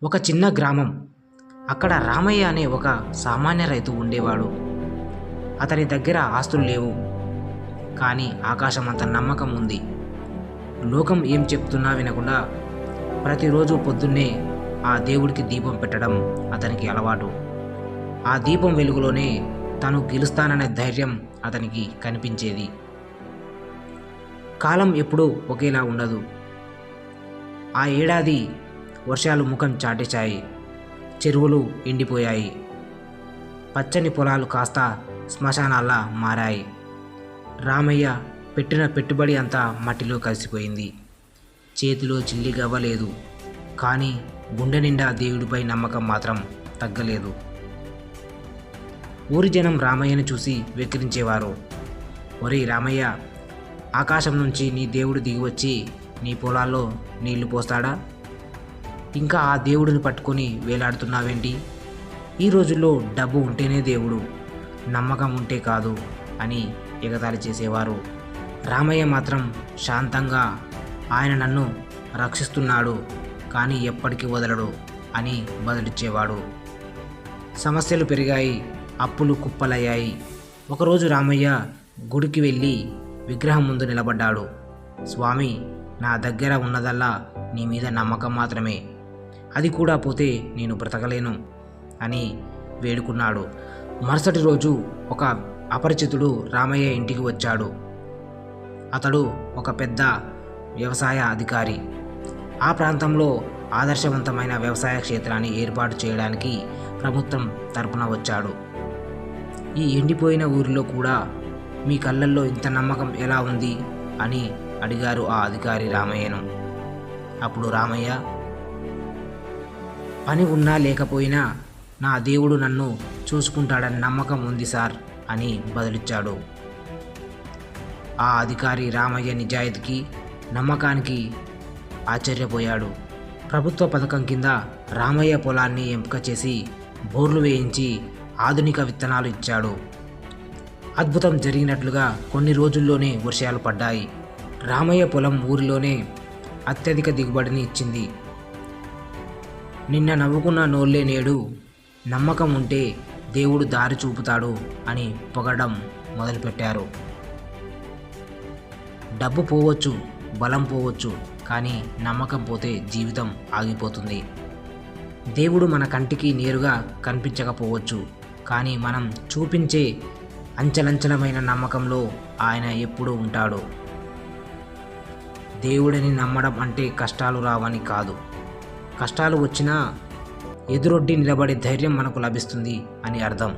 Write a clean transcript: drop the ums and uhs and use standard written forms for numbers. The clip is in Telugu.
ఒక చిన్న గ్రామం. అక్కడ రామయ్య అనే ఒక సామాన్య రైతు ఉండేవాడు. అతని దగ్గర ఆస్తులు లేవు, కానీ ఆకాశమంత నమ్మకం ఉంది. లోకం ఏం చెప్తున్నా వినకుండా ప్రతిరోజు పొద్దున్నే ఆ దేవుడికి దీపం పెట్టడం అతనికి అలవాటు. ఆ దీపం వెలుగులోనే తను గెలుస్తాననే ధైర్యం అతనికి కనిపించేది. కాలం ఎప్పుడూ ఒకేలా ఉండదు. ఆ ఏడాది వర్షాలు ముఖం చాటేశాయి. చెరువులు ఎండిపోయాయి. పచ్చని పొలాలు కాస్త శ్మశానాల్లా మారాయి. రామయ్య పెట్టిన పెట్టుబడి అంతా మట్టిలో కలిసిపోయింది. చేతిలో చిల్లి గవ్వలేదు, కానీ గుండె నిండా దేవుడిపై నమ్మకం మాత్రం తగ్గలేదు. ఊరి జనం రామయ్యను చూసి వెక్కిరించేవారు. ఒరేయ్ రామయ్య, ఆకాశం నుంచి నీ దేవుడు దిగివచ్చి నీ పొలాల్లో నీళ్లు పోస్తాడా? ఇంకా ఆ దేవుడిని పట్టుకొని వేలాడుతున్నావేంటి? ఈ రోజుల్లో డబ్బు ఉంటేనే దేవుడు, నమ్మకం ఉంటే కాదు అని ఎగతాళి చేసేవారు. రామయ్య మాత్రం శాంతంగా, ఆయన నన్ను రక్షిస్తున్నాడు, కానీ ఎప్పటికీ వదలడు అని బదులిచ్చేవాడు. సమస్యలు పెరిగాయి, అప్పులు కుప్పలయ్యాయి. ఒకరోజు రామయ్య గుడికి వెళ్ళి విగ్రహం ముందు నిలబడ్డాడు. స్వామి, నా దగ్గర ఉన్నదల్లా నీ మీద నమ్మకం మాత్రమే, అది కూడా పోతే నేను బ్రతకలేను అని వేడుకున్నాడు. మరుసటి రోజు ఒక అపరిచితుడు రామయ్య ఇంటికి వచ్చాడు. అతడు ఒక పెద్ద వ్యవసాయ అధికారి. ఆ ప్రాంతంలో ఆదర్శవంతమైన వ్యవసాయ క్షేత్రాన్ని ఏర్పాటు చేయడానికి ప్రభుత్వం తరపున వచ్చాడు. ఈ ఎండిపోయిన ఊరిలో కూడా మీ కళ్ళల్లో ఇంత నమ్మకం ఎలా ఉంది అని అడిగారు ఆ అధికారి రామయ్యను. అప్పుడు రామయ్య, పని ఉన్నా లేకపోయినా నా దేవుడు నన్ను చూసుకుంటాడని నమ్మకం ఉంది సార్ అని బదులిచ్చాడు. ఆ అధికారి రామయ్య నిజాయితీకి, నమ్మకానికి ఆశ్చర్యపోయాడు. ప్రభుత్వ పథకం కింద రామయ్య పొలాన్ని ఎంపిక చేసి బోర్లు వేయించి ఆధునిక విత్తనాలు ఇచ్చాడు. అద్భుతం జరిగినట్లుగా కొన్ని రోజుల్లోనే వర్షాలు పడ్డాయి. రామయ్య పొలం ఊరిలోనే అత్యధిక దిగుబడిని ఇచ్చింది. నిన్న నవ్వుకున్న నోళ్ళే నేడు నమ్మకం ఉంటే దేవుడు దారి చూపుతాడు అని పొగడం మొదలుపెట్టారు. డబ్బు పోవచ్చు, బలం పోవచ్చు, కానీ నమ్మకం పోతే జీవితం ఆగిపోతుంది. దేవుడు మన కంటికి నేరుగా కనిపించకపోవచ్చు, కానీ మనం చూపించే అంచలంచలమైన నమ్మకంలో ఆయన ఎప్పుడూ ఉంటాడు. దేవుడిని నమ్మడం అంటే కష్టాలు రావని కాదు, కష్టాలు వచ్చినా ఎదురొడ్డి నిలబడే ధైర్యం మనకు లభిస్తుంది అని అర్థం.